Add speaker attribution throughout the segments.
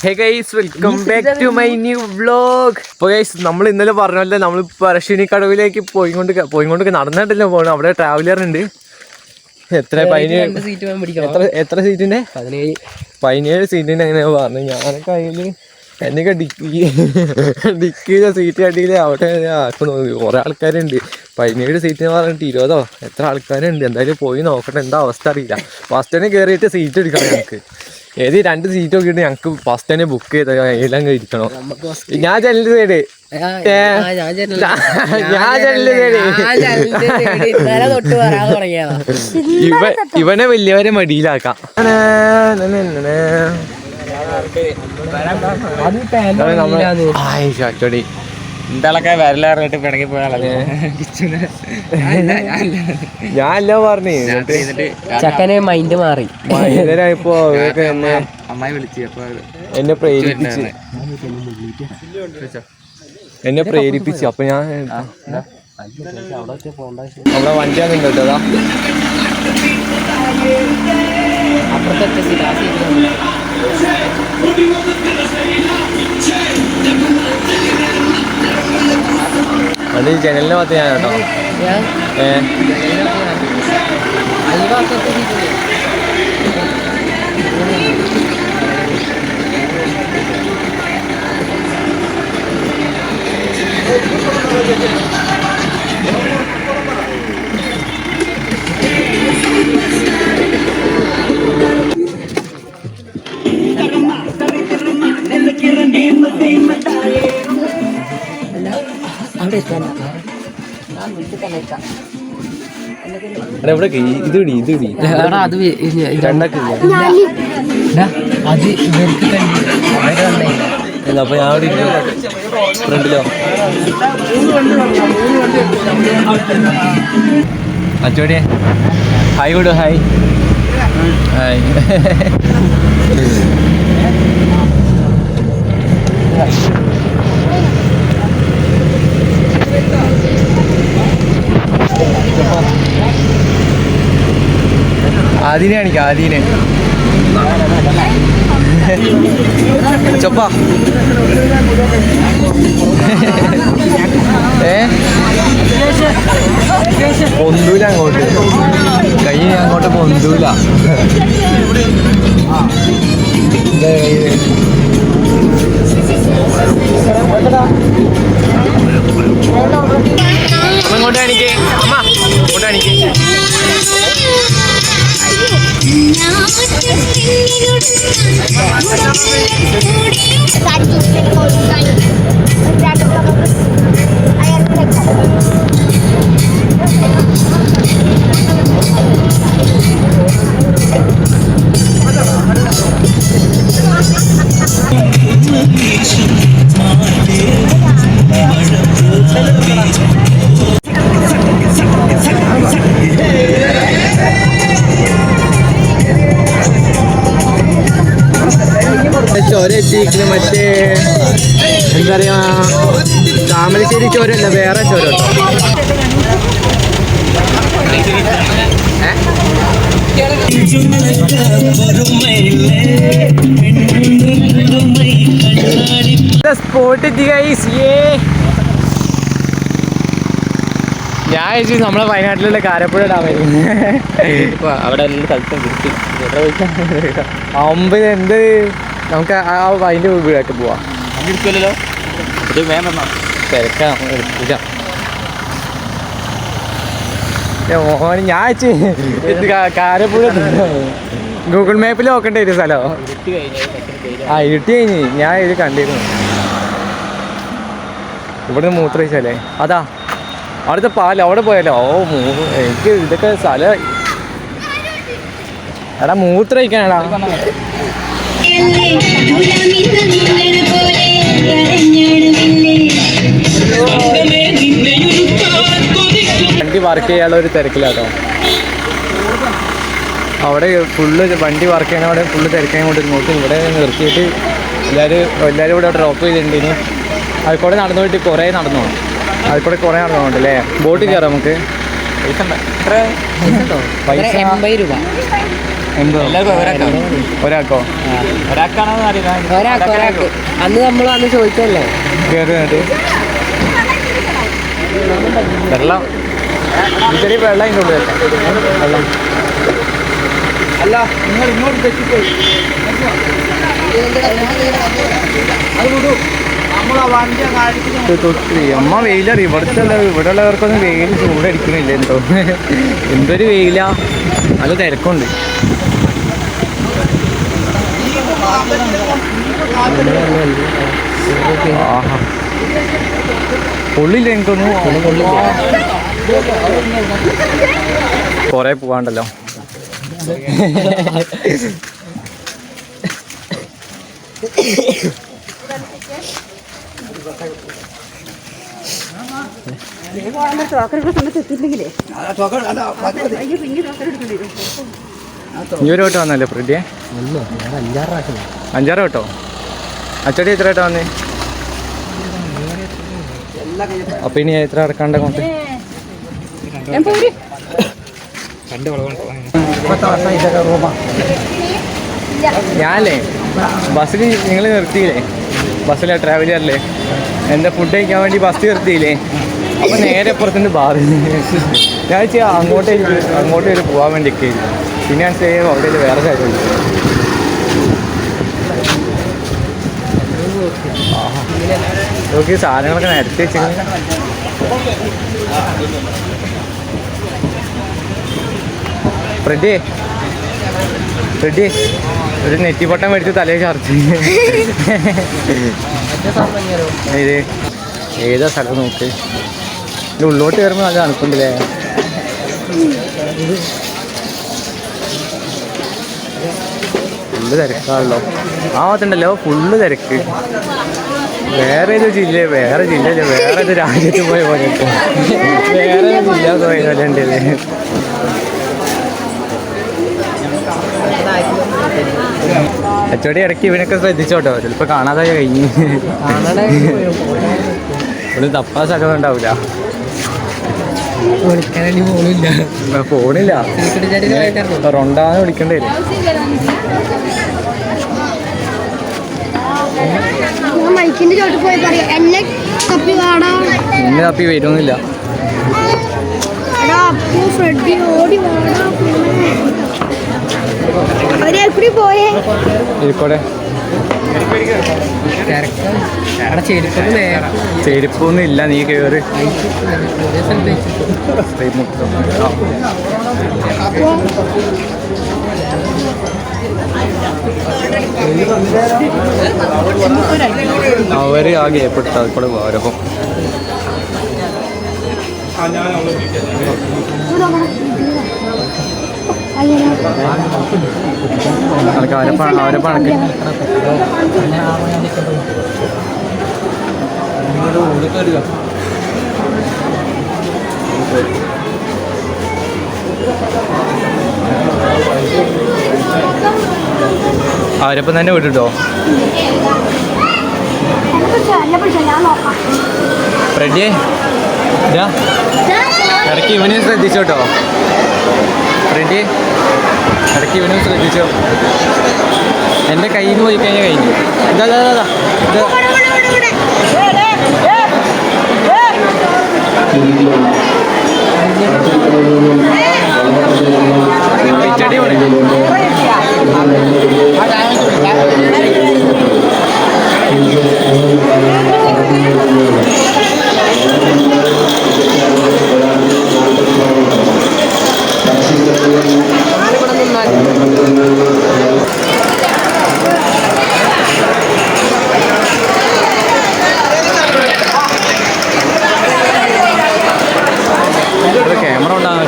Speaker 1: Hey guys, welcome back to my new vlog. അപ്പോൾ guys നമ്മൾ ഇന്നലെ പറഞ്ഞല്ലേ നമ്മൾ പറശ്ശിനി കടവിലേക്ക് പോയിക്കൊണ്ട് നടന്നിട്ടല്ലോ പോകണം. അവിടെ ട്രാവലർ ഉണ്ട്. എത്ര സീറ്റിന്റെ 17 സീറ്റിന്റെ അങ്ങനെ പറഞ്ഞു. ഞാനൊക്കെ അതിൽ എന്നൊക്കെ ഡിക്കിയിലെ സീറ്റ് കണ്ടില്ല. അവിടെ ആക്കുന്നു കുറെ ആൾക്കാരുണ്ട്. 17 സീറ്റ് എന്ന് പറഞ്ഞിട്ട് 20 എത്ര ആൾക്കാരുണ്ട്. എന്തായാലും പോയി നോക്കട്ടെ, എന്താ അവസ്ഥ അറിയില്ല. ഫസ്റ്റ് തന്നെ കയറിയിട്ട് സീറ്റ് എടുക്കണം ഞങ്ങൾക്ക്. ഏത് 2 സീറ്റ് നോക്കിയിട്ട് ഞങ്ങൾക്ക് ഫസ്റ്റ് തന്നെ ബുക്ക് ചെയ്ത് എല്ലാം ഇരിക്കണം. ഞാൻ ജനൽ സൈഡ് ഇവനെ വലിയവരെ മടിയിലാക്കാം.
Speaker 2: എന്താളൊക്കെ വരലറിഞ്ഞിട്ട് പിണങ്ങി പോയാളെ
Speaker 1: ഞാനല്ലോ പറഞ്ഞു.
Speaker 3: ചക്കന് മൈൻഡ് മാറി.
Speaker 1: ഇപ്പോ
Speaker 2: അമ്മായി വിളിച്ചു. അപ്പൊ
Speaker 1: എന്നെ പ്രേരിപ്പിച്ചു. അപ്പൊ ഞാൻ അവിടെ വണ്ടി അങ്ങനെ കേട്ടതാ. അത് ജനലിനെ പത്ത് ഞാൻ കേട്ടോ. എവിടെ ഇത് അപ്പൊ ഞാൻ അവിടെ ഫ്രണ്ടിലോ അച്ചോടിയെ ഹായ് വിടോ. Hi hi. ആദീനെ കാണിക്കാം. ആദീനെ ചൊപ്പ പൊന്തൂല അങ്ങോട്ട്. കൈ അങ്ങോട്ട് പൊന്തൂല. ഇങ്ങോട്ട് കാണിക്കേ അമ്മ, ഇങ്ങോട്ട് കാണിക്കേ. ചോര എത്തിയിരിക്കുന്നത് മറ്റേ എന്താ പറയാ, താമരശ്ശേരി ചോരല്ല, വേറെ ചോര കേട്ടോ. സ്പോട്ട് എത്തി ഗൈസ്. ഞാൻ ചോദിച്ചു നമ്മളെ വയനാട്ടിലുള്ള കാരപ്പുഴ ഡാമായിരുന്നു.
Speaker 2: അവിടെ എല്ലാ സ്ഥലത്തും കിട്ടി
Speaker 1: 9 എന്ത് നമുക്ക് അതിൻ്റെ വീടൊക്കെ പോവാം.
Speaker 2: എടുക്കില്ലല്ലോ, ഇത് വേണം
Speaker 1: തിരക്കാം, എടുക്കാം. ഞാൻ കാരപ്പുഴ ഗൂഗിൾ മാപ്പിൽ നോക്കേണ്ട ഒരു സ്ഥലം. ഇരുട്ടി കഴിഞ്ഞ് ഞാൻ ഇത് കണ്ടിരുന്നു. ഇവിടെ നിന്ന് മൂത്രയിച്ചല്ലേ, അതാ അവിടുത്തെ പാലം. അവിടെ പോയാലോ? എനിക്ക് ഇതൊക്കെ സ്ഥലം. എടാ മൂത്രയിക്കാനടാ. വണ്ടി വർക്ക് ചെയ്യാനുള്ള ഒരു തിരക്കിലാട്ടോ. അവിടെ ഫുള്ള് വണ്ടി വർക്ക് ചെയ്യണ അവിടെ ഫുള്ള് തിരക്കാൻ കൊണ്ട് നോക്കും. ഇവിടെ നിർത്തിയിട്ട് എല്ലാവരും ഇവിടെ ഡ്രോപ്പ് ചെയ്തിട്ടുണ്ട്. ഇനി അതിൽക്കൂടെ നടന്നു പോയിട്ട് കുറേ നടന്നു. അതിൽക്കൂടെ കുറേ നടന്നുണ്ടല്ലേ. ബോട്ട് കയറാം നമുക്ക്. പൈസ
Speaker 3: 80 രൂപ.
Speaker 1: എന്തോ ഒരാൾക്കോ
Speaker 2: ഒരാൾക്കാണെന്ന് അറിയില്ല.
Speaker 3: ഒരാൾക്ക് അന്ന് നമ്മൾ അന്ന് ചോദിച്ചല്ലേ.
Speaker 1: കയറി വെള്ളം ചെറിയ വെള്ളം അതിൻ്റെ ഉള്ളിൽ വെള്ളം. അല്ല നിങ്ങൾ ഇങ്ങോട്ട് തെറ്റിപ്പോയി. അമ്മ വെയിലറിയും ഇവിടെ ഉള്ളവർക്കൊന്നും വെയിൽ ചൂടടിക്കണില്ല. എന്തോ എന്തൊരു വെയിലാ, നല്ല തിരക്കുണ്ട്. ആഹാ പൊള്ളില്ല, എനിക്കൊന്നും കൊറേ പോവാണ്ടല്ലോ. ഈ ഒരു വട്ടം വന്നല്ലേ ഫ്രിഡിയെ? 5-6 വട്ടോ. അച്ചടി എത്ര വട്ടം വന്നേ? അപ്പൊ ഇനി എത്ര അടക്കാണ്ട് കൊണ്ട്? ഞാനല്ലേ ബസ്സിൽ നിങ്ങൾ നിർത്തിയില്ലേ? ബസ്സിലെ ട്രാവലറില്ലേ എൻ്റെ ഫുഡ് കഴിക്കാൻ വേണ്ടി ബസ് നിർത്തിയില്ലേ? അപ്പോൾ നേരെ അപ്പുറത്തുണ്ട് ബാറ്. ഞാൻ വെച്ചാൽ അങ്ങോട്ട് പോകാൻ വേണ്ടിയൊക്കെ. പിന്നെ ഞാൻ ചെയ്യും അവിടെ വേറെ കാര്യമില്ല. നോക്കി സാധനങ്ങളൊക്കെ നിരത്തി വെച്ചിങ്ങനെ. ഫ്രെഡി ഒരു നെറ്റിപ്പൊട്ടം മേടിച്ച് തലയിൽ ചാർജ്. ഇത് ഏതാ സ്ഥലം നോക്ക്. ഇത് ഉള്ളോട്ട് കയറുമ്പോൾ നല്ല തണുപ്പുണ്ടല്ലേ. ഫുള്ള് തിരക്കാണല്ലോ. ആ ഭാഗത്തുണ്ടല്ലോ ഫുള്ള് തിരക്ക്. വേറെ ഏത് ജില്ലയില്ല, വേറെ ഏത് രാജ്യത്ത് പോയ പോലെ വേറെ ജില്ല പോയ പോലെ ഉണ്ട്. അച്ചോടി ഇടയ്ക്ക് ഇവനൊക്കെ ശ്രദ്ധിച്ചോട്ടോ, ചിലപ്പോൾ കാണാതെ കഴിഞ്ഞ് ഇവിടെ തപ്പാ സ്ഥലം ഉണ്ടാവില്ല. ഫോണില്ല, റൊണ്ടാന്ന് വിളിക്കേണ്ടി വരും.
Speaker 4: എന്നെ
Speaker 1: തപ്പി വരുന്നില്ല. ഇരിക്കോടെ ചെരുപ്പൊന്നും ഇല്ല, നീ കയറി. അവര് ആ ഗ്യാപ്പിട്ട് അതിക്കൂടെ പോരപ്പം. അവരെ പണക്ക് അവരപ്പം തന്നെ വിട്ടിട്ടോ. റെഡിയേ ഇടയ്ക്ക് ഇവനെ ശ്രദ്ധിച്ചോട്ടോ. റെഡി ഇടയ്ക്ക് ഇവനും ശ്രദ്ധിച്ചോ. എൻ്റെ കയ്യിൽ നിന്ന് പോയി കഴിഞ്ഞാൽ കഴിഞ്ഞു. ഇതാ ചെടി പോണേ. ക്യാമറ ഉണ്ടാകാൻ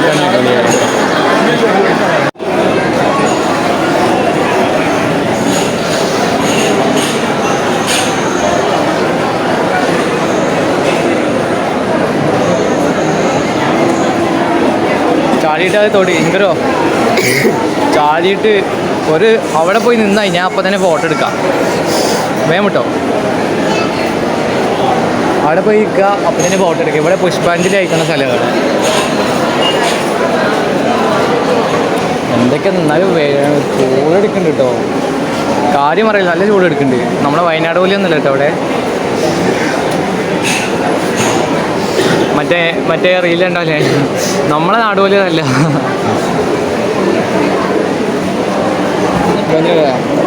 Speaker 1: ചാടിയിട്ട് അത് തൊടി എങ്കരോ ചാടിയിട്ട് അവിടെ പോയി നിന്നായി ഞാൻ അപ്പം തന്നെ ഫോട്ടോ എടുക്കാം. വേഗം കേട്ടോ, അവിടെ പോയി നിൽക്കുക, അപ്പം തന്നെ ഫോട്ടോ എടുക്കുക. ഇവിടെ പുഷ്പാഞ്ജലി അയക്കുന്ന സ്ഥലമാണ്.
Speaker 2: എന്തൊക്കെ എന്നാലും ചൂടെടുക്കുന്നുണ്ട് കേട്ടോ. കാര്യം അറിയില്ല, നല്ല ചൂടെടുക്കുന്നുണ്ട്. നമ്മുടെ വയനാട് പോലെയൊന്നുമല്ല കേട്ടോ അവിടെ. മറ്റേ റീലുണ്ടാവില്ലേ, നമ്മളെ നാട് പോലെയൊന്നുമല്ല.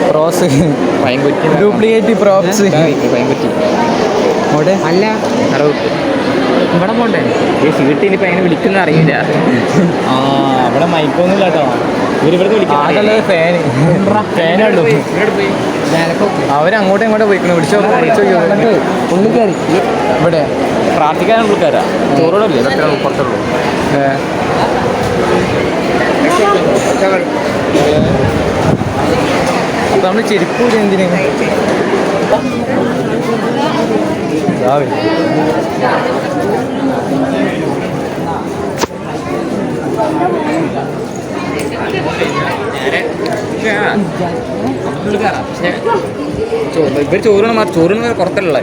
Speaker 2: പ്രോസ് പൈൻകുറ്റി ഡ്യൂപ്ലിക്കേറ്റ് പ്രോപ്സ് പൈൻകുറ്റി അവിടെ
Speaker 3: അല്ല ഇവിടെ പോണ്ടേ?
Speaker 2: ഈ സീറ്റ് ഇനിയിപ്പോൾ എങ്ങനെ വിളിക്കുന്ന അറിയില്ല. ആ അവിടെ മൈക്കൊന്നുമില്ല കേട്ടോ. ഇവരിവിടുത്തെ വിളിക്കുന്നത് ഫാനുള്ളൂ. അവരങ്ങോട്ടും ഇങ്ങോട്ടും പോയിക്കണു. വിളിച്ചോ
Speaker 3: ഉള്ളിൽ കയറി
Speaker 2: ഇവിടെ പ്രാർത്ഥിക്കാനുള്ള ആൾക്കാരാ. ചോറോടല്ലേ പുറത്തുള്ളൂ. അപ്പൊ നമ്മള് ചെരുപ്പ് എന്തിനാ ഇവർ ചോറിന് പുറത്തുള്ള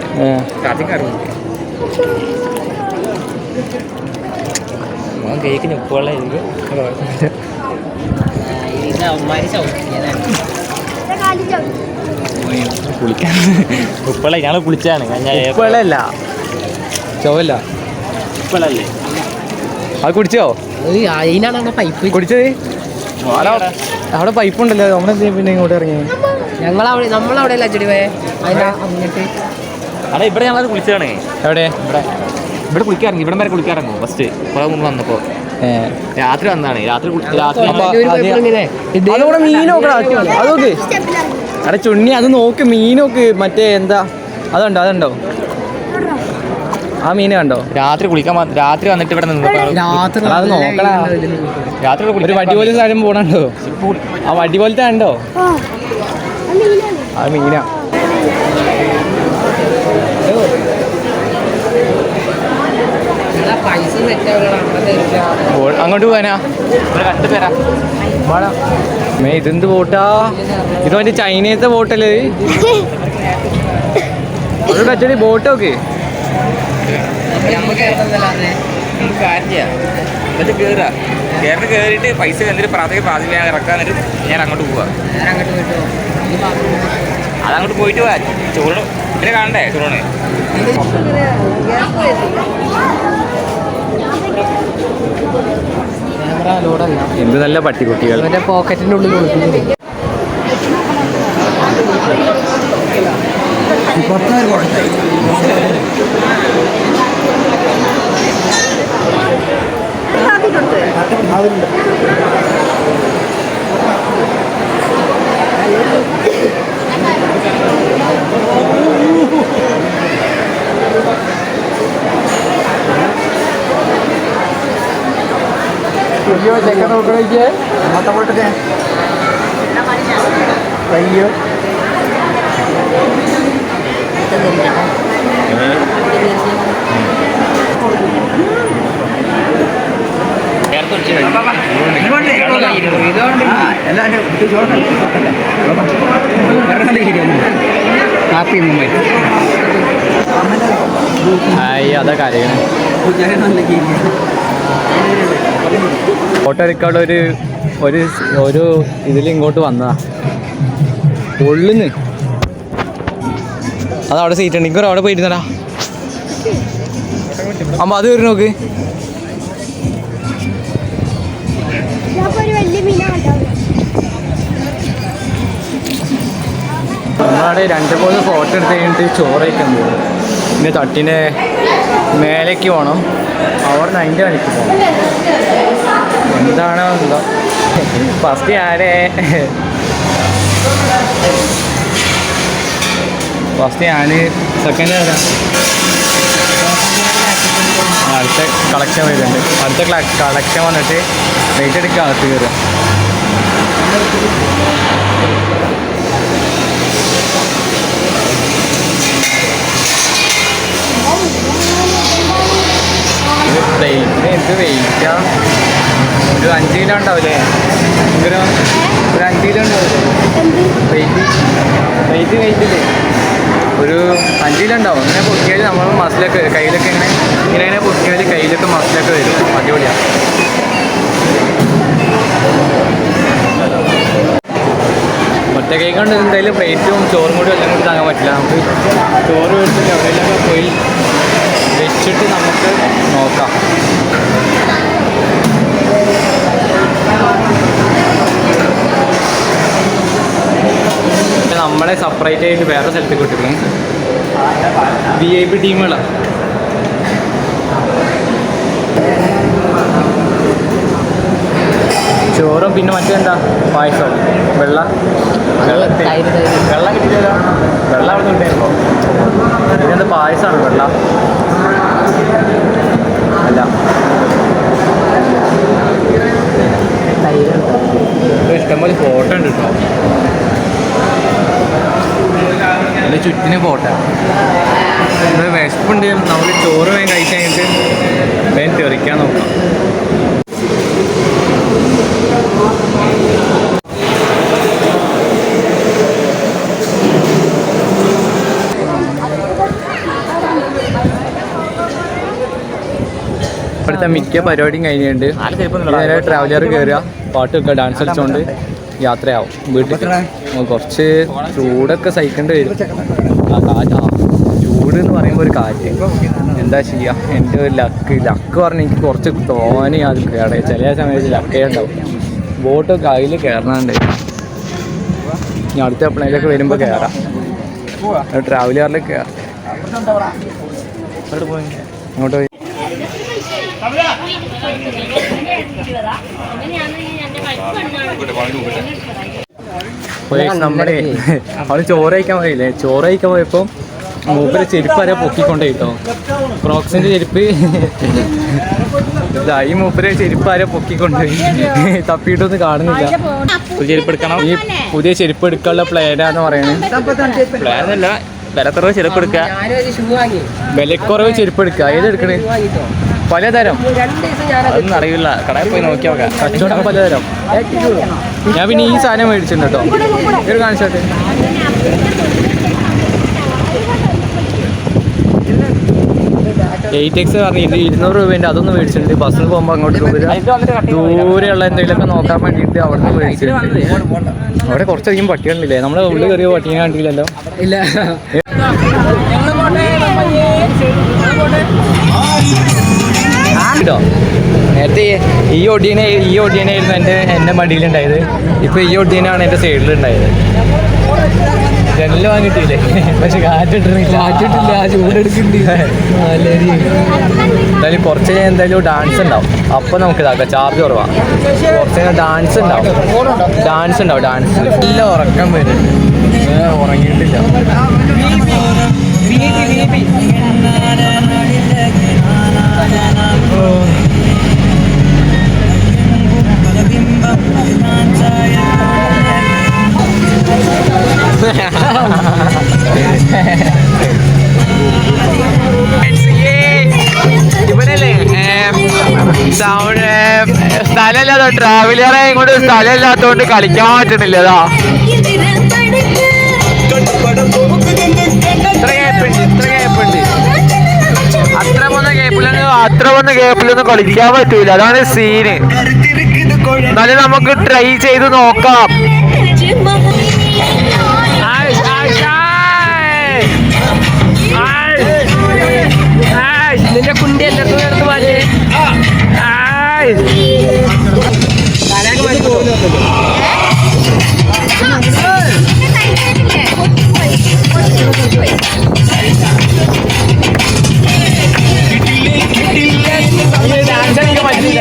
Speaker 2: കേക്കിന് ഉപ്പുള്ള കുളിക്കാൻ ഉപ്പള ഞങ്ങൾ കുളിച്ചാണ്. ഉപ്പളല്ല ചോവല്ല ഉപ്പളല്ലേ. അത് കുടിച്ചോ?
Speaker 3: അതിനാണ് പൈപ്പ്
Speaker 2: കുടിച്ചത്. അവിടെ പൈപ്പ് ഉണ്ടല്ലോ. നമ്മളെന്താ പിന്നെ ഇങ്ങോട്ട് ഇറങ്ങി?
Speaker 3: നമ്മളവിടെ അച്ചടി പോയേ അങ്ങോട്ട്.
Speaker 2: അവിടെ ഇവിടെ ഞങ്ങളത് കുളിച്ചതാണ്. എവിടെ? ഇവിടെ കുളിക്കാറങ്ങി. ഇവിടെ വരെ കുളിക്കാറങ്ങും ഫസ്റ്റ് കുറെ മുമ്പ് വന്നപ്പോ. രാത്രി വന്നതാണ്. രാത്രി അതോടെ മീനൊക്കെ അതൊക്കെ അവിടെ ചുണ്ണി അത് നോക്ക്. മീനൊക്കെ മറ്റേ എന്താ അതുണ്ടോ ആ മീന് കണ്ടോ? രാത്രി കുളിക്കാൻ രാത്രി വന്നിട്ട് ഇവിടെ നിന്ന് അത് നോക്കണ. രാത്രി ഒരു വടി പോലത്തെ സാധനം പോണോ? ആ വടി പോലത്തെ ഉണ്ടോ? ആ മീനാ. അങ്ങോട്ട് പോകാനാ? കണ്ടു പേരാ. ഇതെന്ത് ബോട്ടാ? ഇത് മറ്റേ ചൈനത്തെ ബോട്ടല്ലേ? ഒരു കച്ചടി ബോട്ടൊക്കെ കയറിയിട്ട് പൈസ എന്നിട്ട് പ്രാഥമിക ഇറക്കാന്നിട്ട് ഞാൻ അങ്ങോട്ട് പോവാ. അതങ്ങോട്ട് പോയിട്ട് പോവാ. ചോറ് പിന്നെ കാണണ്ടേ ചോറിന്? എന്ത് നല്ല പട്ടിക്കുട്ടികൾ.
Speaker 3: പോക്കറ്റിന്റെ ഉള്ളിൽ കൊടുക്കുന്നു. ചെക്കൻ നോക്കണേ മൊത്തം അയ്യോ ഹാപ്പി മൂമെന്റ്.
Speaker 2: അതാ കാര്യമാണ്. ഫോട്ടോ എടുക്കാനുള്ള ഒരു ഇതിൽ ഇങ്ങോട്ട് വന്നതാ. ഉള്ളിന്ന് അതവിടെ സീറ്റ് ഉണ്ട്. ഇങ്ങോട്ട് അവിടെ പോയിരുന്നടാ. അമ്മ അത് വരും നോക്ക്. നമ്മളവിടെ 2-3 ഫോട്ടോ എടുത്ത് കഴിഞ്ഞിട്ട് ചോറ് കഴിക്കാൻ പോകും. പിന്നെ തട്ടിൻ്റെ മേലേക്ക് പോകണം. അവിടെ 9 മണിക്ക് പോകണം. എന്താണോ എന്തോ. ഫസ്റ്റ് ഞാൻ സെക്കൻഡ് അടുത്ത കളക്ഷൻ വരുന്നുണ്ട്. അടുത്ത കളക്ഷൻ വന്നിട്ട് വെയിറ്റ് എടുക്കുക, അകത്ത് കയറുക. എന്ത് വെയിറ്റാ? ഒരു 5 കിലോ ഉണ്ടാവില്ലേ? ഒരു 5 കിലോ ഉണ്ടാവില്ലേ വെയിറ്റില്ലേ? ഒരു 5 കിലോ ഉണ്ടാവും. അങ്ങനെ പൊക്കിയാൽ നമ്മൾ മസിലൊക്കെ വരും. കയ്യിലൊക്കെ ഇങ്ങനെ പൊക്കിയാൽ കയ്യിലൊക്കെ മസിലൊക്കെ വരും. അടിപൊളിയാണ്. ഒറ്റ കൈ കൊണ്ട് എന്തായാലും പ്ലേറ്റും ചോറും കൂടി എല്ലാം കൂടി താങ്ങാൻ പറ്റില്ല. നമുക്ക് ചോറ് വെച്ചിട്ട് എവിടെയെങ്കിലൊക്കെ പോയി വെച്ചിട്ട് നമുക്ക് നോക്കാം. നമ്മളെ സെപ്പറേറ്റ് ആയിട്ട് വേറെ സ്ഥലത്തേക്ക് വിട്ടിരിക്കും. VIP ടീമുകളാണ്. ചോറും പിന്നെ മറ്റെന്താ പായസം വെള്ളം കിട്ടിയില്ലല്ലോ. വെള്ളം അവിടെ നിന്നിട്ടായിരുന്നോ? ഇതെന്താ പായസമാണ് വെള്ളം അല്ല. ഇഷ്ടംപോലെ ഫോട്ടോ ഉണ്ട് കേട്ടോ. എൻ്റെ ചുറ്റിന് ഫോട്ടോ. ഇവിടെ വിശപ്പുണ്ട്. നമുക്ക് ചോറ് വേഗം കഴിച്ച് കഴിഞ്ഞിട്ട് വേഗം തെറിക്കാൻ നോക്കാം. ഇപ്പോഴത്തെ മിക്ക പരിപാടിയും കഴിഞ്ഞിട്ടുണ്ട്. നേരെ ട്രാവലർ കയറുക, പാട്ട് വെക്കുക, ഡാൻസ് കളിച്ചുകൊണ്ട് യാത്രയാവും വീട്ടിൽ. കുറച്ച് ചൂടൊക്കെ സഹിക്കേണ്ടി വരും. ചൂട് എന്ന് പറയുമ്പോൾ ഒരു കാറ്റ്. എന്താ ചെയ്യുക, എൻ്റെ ഒരു ലക്ക് പറഞ്ഞാൽ എനിക്ക് കുറച്ച് തോനെ അത് കയറേ. ചില സമയത്ത് ലക്കേ ഉണ്ടാവും. ബോട്ടൊക്കെ അതിൽ കയറണുണ്ട്. ഇനി അടുത്ത പ്ലെയിനിലൊക്കെ വരുമ്പോൾ കയറാം. ട്രാവലറിലേക്ക് കയറാം. അങ്ങോട്ട് പോയി നമ്മുടെ അവള് ചോറ് കഴിക്കാൻ പോയില്ലേ. ചോറ് കഴിക്കാൻ പോയപ്പോൾ മൂപ്പര് ചെരുപ്പ് വരെ പൊക്കിക്കൊണ്ടേ കേട്ടോ. ക്രോക്സിന്റെ ചെരുപ്പ് ഈ മൂപ്പര് ചെരുപ്പ് വരെ പൊക്കിക്കൊണ്ടുപോയി. തപ്പിയിട്ടൊന്നും കാണുന്നില്ല. ചെരുപ്പ് എടുക്കണം. ഈ പുതിയ ചെരുപ്പ് എടുക്കാനുള്ള പ്ലാനാന്ന് പറയുന്നത്. പ്ലാനല്ല, വിലക്കുറവ് ചെരുപ്പ് എടുക്കുക. വിലക്കുറവ് ചെരുപ്പ് എടുക്കുക. ഏതെടുക്കണേ? പലതരം. അതൊന്നും അറിയില്ല. കടയിൽ പോയി നോക്കി നോക്കാം. കച്ചവടം പലതരം. ഞാൻ പിന്നെ ഈ സാധനം മേടിച്ചിട്ടുണ്ട് കേട്ടോ. ഇത് കാണിച്ചോട്ടെ. $8X പറഞ്ഞിട്ട് 200 രൂപേൻ്റെ അതൊന്നും മേടിച്ചിട്ടുണ്ട്. ബസ്സിൽ പോകുമ്പോൾ അങ്ങോട്ട് ദൂരെയുള്ള എന്തെങ്കിലുമൊക്കെ നോക്കാൻ വേണ്ടിയിട്ട് അവിടെ നിന്ന് മേടിച്ചിട്ടുണ്ട്. അവിടെ കുറച്ചധികം പട്ടികളില്ലേ? നമ്മുടെ ഉള്ളിൽ കയറിയ പട്ടിയെ കണ്ടില്ലല്ലോ. ഇല്ല. കേട്ടോ, നേരത്തെ ഈ ഒടിയനായിരുന്നു എൻ്റെ മടിയിലുണ്ടായത്. ഇപ്പോൾ ഈ ഒടിയനാണ് എൻ്റെ സൈഡിലുണ്ടായത്. ജനല് വാങ്ങിയിട്ടില്ലേ? പക്ഷെ കാറ്റിട്ടില്ല. ചൂടെടുക്കുന്നുണ്ട്. എന്തായാലും കുറച്ച് കഴിഞ്ഞാൽ എന്തായാലും ഡാൻസ് ഉണ്ടാവും. അപ്പോൾ നമുക്ക് ഇതാക്കാം. ചാർജ് കുറവാണ്. കുറച്ച് കഴിഞ്ഞാൽ ഡാൻസ് ഉണ്ടാവും. ഡാൻസ് നല്ല ഉറക്കം വരും. ഉറങ്ങിയിട്ടില്ല. ഇവനല്ലേ സ്ഥലമില്ലാത്ത ട്രാവലറെ ഇങ്ങോട്ട് സ്ഥലമില്ലാത്തോണ്ട് കളിക്കാൻ പറ്റണില്ല. അതാ ഇത്ര ഗ്യാപ്പുണ്ട്. അത്ര വന്ന ഗ്യാപ്പിലൊന്നും കളിക്കാൻ പറ്റൂല. അതാണ് സീന്. എന്നാലും നമുക്ക് ട്രൈ ചെയ്ത് നോക്കാം. നിന്റെ കുണ്ടി എല്ലാത്തും എടുത്ത് മാറ്റി ഡാൻസ് കളിക്കാൻ പറ്റില്ല.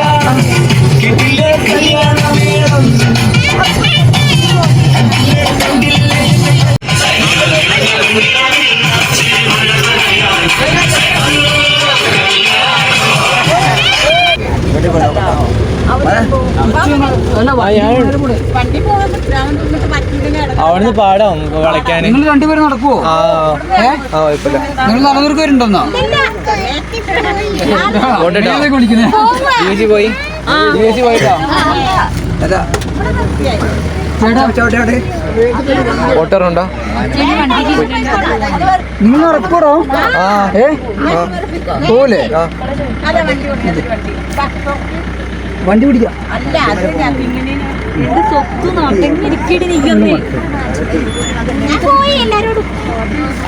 Speaker 2: അവിടുന്ന് പാടാം കളിക്കാൻ. നിങ്ങൾ രണ്ടുപേരും നടക്കുവോ? നിങ്ങൾ നടന്നൂർക്ക് വരുന്നുണ്ടോ? പോയി ഓട്ടറുണ്ടോ? നിങ്ങൾ നടക്കൂറോ? പോലെ വണ്ടി പിടിക്കാം.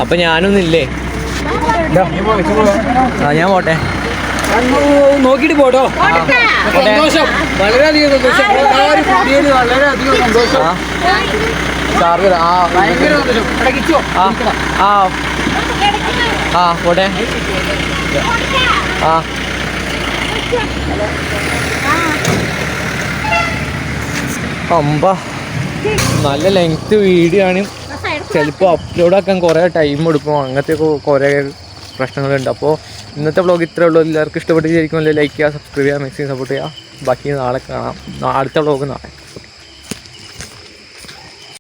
Speaker 2: അപ്പൊ ഞാനൊന്നില്ലേ? ആ ഞാൻ പോട്ടെ.
Speaker 3: നോക്കിട്ട് പോട്ടോ. സന്തോഷം, വളരെയധികം സന്തോഷം. വളരെയധികം സന്തോഷം.
Speaker 2: ചാർജർ
Speaker 3: ഭയങ്കര സന്തോഷം. കിച്ചോ
Speaker 2: പോട്ടെ. അമ്പ നല്ല ലെങ്ത് വീഡിയോ ആണ്. ചിലപ്പോൾ അപ്ലോഡ് ആക്കാൻ കുറേ ടൈം എടുക്കും. അങ്ങനത്തെ കുറേ പ്രശ്നങ്ങളുണ്ട്. അപ്പോൾ ഇന്നത്തെ വ്ളോഗ് ഇത്രേ ഉള്ളൂ. എല്ലാവർക്കും ഇഷ്ടപ്പെട്ടിരിക്കുമല്ലോ. ലൈക്ക് ചെയ്യുക, സബ്സ്ക്രൈബ് ചെയ്യുക, മാക്സിമം സപ്പോർട്ട് ചെയ്യുക. ബാക്കി നാളെ കാണാം. അടുത്ത വ്ളോഗ് നാളെ.